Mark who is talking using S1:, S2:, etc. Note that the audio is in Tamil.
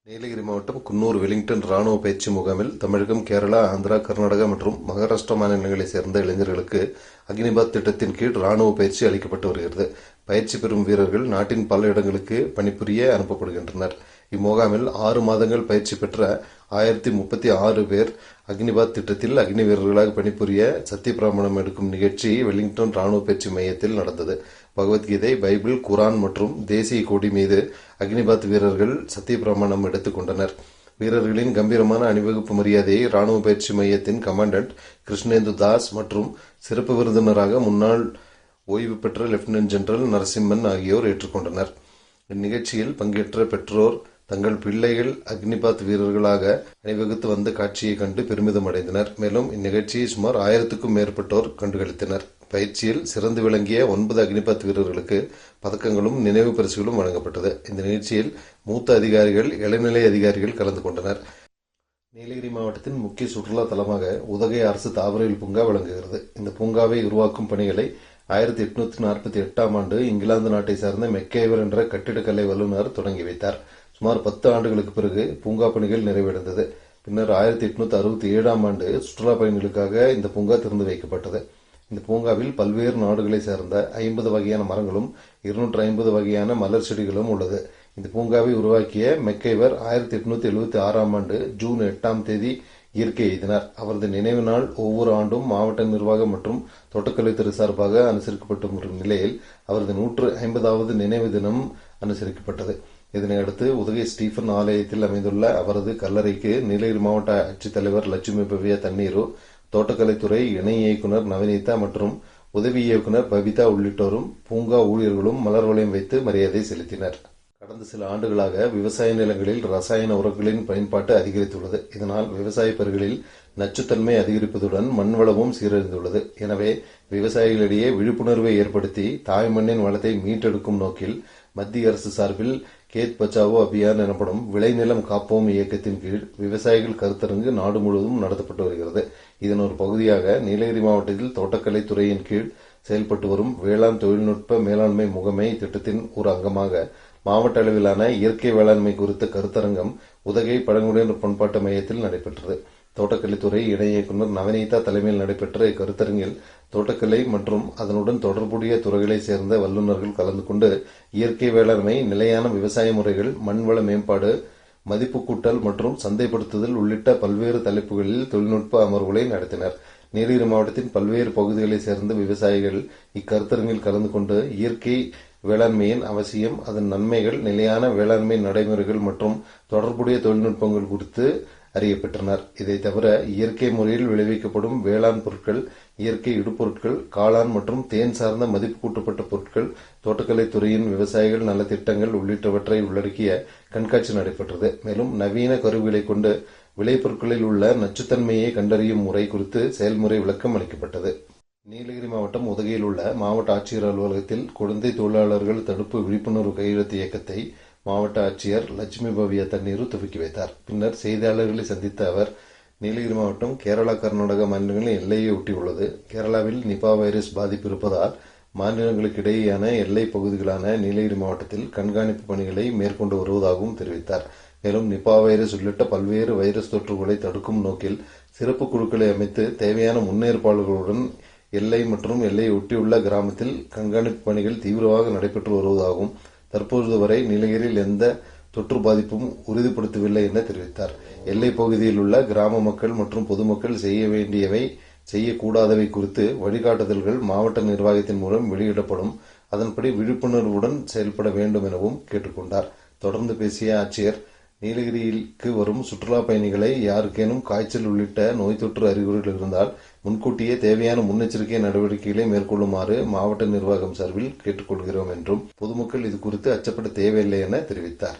S1: நீலகிரி மாவட்டம் குன்னூர் வெலிங்டன் ராணுவ பயிற்சி முகாமில் தமிழகம், கேரளா, ஆந்திரா, கர்நாடகா மற்றும் மகாராஷ்டிரா மாநிலங்களைச் சேர்ந்த இளைஞர்களுக்கு அக்னிபாத் திட்டத்தின் கீழ் ராணுவ பயிற்சி அளிக்கப்பட்டு வருகிறது. பயிற்சி பெறும் வீரர்கள் நாட்டின் பல இடங்களுக்கு பணிபுரிய அனுப்பப்படுகின்றனர். இம்முகாமில் 6 மாதங்கள் பயிற்சி பெற்ற 1036 பேர் அக்னிபாத் திட்டத்தில் அக்னி வீரர்களாக பணிபுரிய சத்தியப்பிரமாணம் எடுக்கும் நிகழ்ச்சி வெலிங்டன் ராணுவ பயிற்சி மையத்தில் நடந்தது. பகவத்கீதை, பைபிள், குரான் மற்றும் தேசிய கொடி மீது அக்னிபாத் வீரர்கள் சத்தியப்பிரமாணம் எடுத்துக் கொண்டனர். வீரர்களின் கம்பீரமான அணிவகுப்பு மரியாதையை ராணுவ பயிற்சி மையத்தின் கமாண்டன்ட் கிருஷ்ணேந்து தாஸ் மற்றும் சிறப்பு விருந்தினராக முன்னாள் ஓய்வு பெற்ற லெப்டினன்ட் ஜெனரல் நரசிம்மன் ஆகியோர் ஏற்றுக்கொண்டனர். இந்நிகழ்ச்சியில் பங்கேற்ற பெற்றோர் தங்கள் பிள்ளைகள் அக்னிபாத் வீரர்களாக அணிவகுத்து வந்த காட்சியை கண்டு பெருமிதம் அடைந்தனர். மேலும் இந்நிகழ்ச்சியை சுமார் 1000க்கும் மேற்பட்டோர் கண்டுகளித்தனர். பயிற்சியில் சிறந்து விளங்கிய 9 அக்னிபாத் வீரர்களுக்கு பதக்கங்களும் நினைவு பரிசுகளும் வழங்கப்பட்டது. இந்த நிகழ்ச்சியில் மூத்த அதிகாரிகள், இளநிலை அதிகாரிகள் கலந்து கொண்டனர். நீலகிரி மாவட்டத்தின் முக்கிய சுற்றுலா தலமாக உதகை அரசு தாவரவியல் பூங்கா விளங்குகிறது. இந்த பூங்காவை உருவாக்கும் பணிகளை 1848ஆம் ஆண்டு இங்கிலாந்து நாட்டை சார்ந்த மெக்கேவர் என்ற கட்டிடக்கலை வல்லுநர் தொடங்கி வைத்தார். சுமார் 10 ஆண்டுகளுக்கு பிறகு பூங்கா பணிகள் நிறைவடைந்தது. பின்னர் 1867ஆம் ஆண்டு சுற்றுலா பயணிகளுக்காக இந்த பூங்கா திறந்து வைக்கப்பட்டது. இந்த பூங்காவில் பல்வேறு நாடுகளை சேர்ந்த 50 வகையான மரங்களும் 250 வகையான மலர் செடிகளும் உள்ளது. இந்த பூங்காவை உருவாக்கிய மெக்கைவர் 1876ஆம் ஆண்டு ஜூன் 8ஆம் தேதி இயற்கை எய்தினார். அவரது நினைவு நாள் ஒவ்வொரு ஆண்டும் மாவட்ட நிர்வாகம் மற்றும் தோட்டக்கலைத்துறை சார்பாக அனுசரிக்கப்பட்டு வரும் நிலையில் அவரது 150வது நினைவு தினம் அனுசரிக்கப்பட்டது. இதனையடுத்து உதகை ஸ்டீபன் ஆலயத்தில் அமைந்துள்ள அவரது கல்லறைக்கு நீலகிரி மாவட்ட ஆட்சித்தலைவர் லட்சுமி பவ்யா தண்ணீரு, தோட்டக்கலைத்துறை இணை இயக்குநர் நவநீதா மற்றும் உதவி இயக்குநர் பபிதா உள்ளிட்டோரும் பூங்கா ஊழியர்களும் மலர் வளையம் வைத்து மரியாதை செலுத்தினர். கடந்த சில ஆண்டுகளாக விவசாய நிலங்களில் ரசாயன உரங்களின் பயன்பாட்டு அதிகரித்துள்ளது. இதனால் விவசாய பயிர்களில் நச்சுத்தன்மை அதிகரிப்பதுடன் மண் வளமும் சீரழிந்துள்ளது. எனவே விவசாயிகளிடையே விழிப்புணர்வை ஏற்படுத்தி தாய் மண்ணின் வளத்தை மீட்டெடுக்கும் நோக்கில் மத்திய அரசு சார்பில் கேத் பச்சாவோ அபியான் எனப்படும் விளைநிலம் காப்போம் இயக்கத்தின் கீழ் விவசாயிகள் கருத்தரங்கு நாடு முழுவதும் நடத்தப்பட்டு வருகிறது. இதன் ஒரு பகுதியாக நீலகிரி மாவட்டத்தில் தோட்டக்கலை துறையின் கீழ் செயல்பட்டு வரும் வேளாண் தொழில்நுட்ப மேலாண்மை முகமை திட்டத்தின் ஒரு அங்கமாக மாவட்ட அளவிலான இயற்கை வேளாண்மை குறித்த கருத்தரங்கம் உதகை பழங்குடியினர் பண்பாட்டு மையத்தில் நடைபெற்றது. தோட்டக்கலைத்துறை இணை இயக்குநர் நவநீதா தலைமையில் நடைபெற்ற இக்கருத்தரங்கில் தோட்டக்கலை மற்றும் அதனுடன் தொடர்புடைய துறைகளைச் சேர்ந்த வல்லுநர்கள் கலந்து கொண்டு இயற்கை வேளாண்மை, நிலையான விவசாய முறைகள், மண்வள மேம்பாடு, மதிப்பு கூட்டல் மற்றும் சந்தைப்படுத்துதல் உள்ளிட்ட பல்வேறு தலைப்புகளில் தொழில்நுட்ப அமர்வுகளை நடத்தினர். நீலகிரி மாவட்டத்தின் பல்வேறு பகுதிகளைச் சேர்ந்த விவசாயிகள் இக்கருத்தரங்கில் கலந்து கொண்டு இயற்கை வேளாண்மையின் அவசியம், அதன் நன்மைகள், நிலையான வேளாண்மை நடைமுறைகள் மற்றும் தொடர்புடைய தொழில்நுட்பங்கள் குறித்து அறியப்பெற்றனர். இதை தவிர இயற்கை முறையில் விளைவிக்கப்படும் வேளாண் பொருட்கள், இயற்கை இடுபொருட்கள், காளான் மற்றும் தேன் சார்ந்த மதிப்பு கூட்டப்பட்ட பொருட்கள், தோட்டக்கலை துறையின் விவசாயிகள் நலத்திட்டங்கள் உள்ளிட்டவற்றை உள்ளடக்கிய கண்காட்சி நடைபெற்றது. மேலும் நவீன கருவிகளை கொண்டு விளைபொருட்களில் உள்ள நச்சுத்தன்மையை கண்டறியும் முறை குறித்து செயல்முறை விளக்கம் அளிக்கப்பட்டது. நீலகிரி மாவட்டம் உதகையில் உள்ள மாவட்ட ஆட்சியர் அலுவலகத்தில் குழந்தை தொழிலாளர்கள் தடுப்பு விழிப்புணர்வு கையெழுத்து இயக்கத்தை மாவட்ட ஆட்சியர் லட்சுமி பவ்யா தண்ணீரு துவக்கி வைத்தார். பின்னர் செய்தியாளர்களை சந்தித்த அவர், நீலகிரி மாவட்டம் கேரளா, கர்நாடகா மாநிலங்களின் எல்லையை ஒட்டியுள்ளது. கேரளாவில் நிபா வைரஸ் பாதிப்பு இருப்பதால் மாநிலங்களுக்கு இடையேயான எல்லை பகுதிகளான நீலகிரி மாவட்டத்தில் கண்காணிப்பு பணிகளை மேற்கொண்டு வருவதாகவும் தெரிவித்தார். மேலும் நிபா வைரஸ் உள்ளிட்ட பல்வேறு வைரஸ் தொற்றுகளை தடுக்கும் நோக்கில் சிறப்பு குழுக்களை அமைத்து தேவையான முன்னேற்பாடுகளுடன் எல்லை மற்றும் எல்லையை ஒட்டியுள்ள கிராமத்தில் கண்காணிப்பு பணிகள் தீவிரமாக நடைபெற்று வருவதாகவும், தற்போது வரை நீலகிரியில் எந்த தொற்று பாதிப்பும் உறுதிப்படுத்தவில்லை என தெரிவித்தார். எல்லை பகுதியில் உள்ள கிராம மக்கள் மற்றும் பொதுமக்கள் செய்ய வேண்டியவை, செய்யக்கூடாதவை குறித்து வழிகாட்டுதல்கள் மாவட்ட நிர்வாகத்தின் மூலம் வெளியிடப்படும். அதன்படி விழிப்புணர்வுடன் செயல்பட வேண்டும் எனவும் கேட்டுக்கொண்டார். தொடர்ந்து பேசிய ஆட்சியர், நீலகிரிக்கு வரும் சுற்றுலா பயணிகளை யாருக்கேனும் காய்ச்சல் உள்ளிட்ட நோய் தொற்று அறிகுறிகள் இருந்தால் முன்கூட்டியே தேவையான முன்னெச்சரிக்கை நடவடிக்கைகளை மேற்கொள்ளுமாறு மாவட்ட நிர்வாகம் சார்பில் கேட்டுக்கொள்கிறோம் என்றும் பொதுமக்கள் இது குறித்து அச்சப்பட தேவையில்லை என தெரிவித்தார்.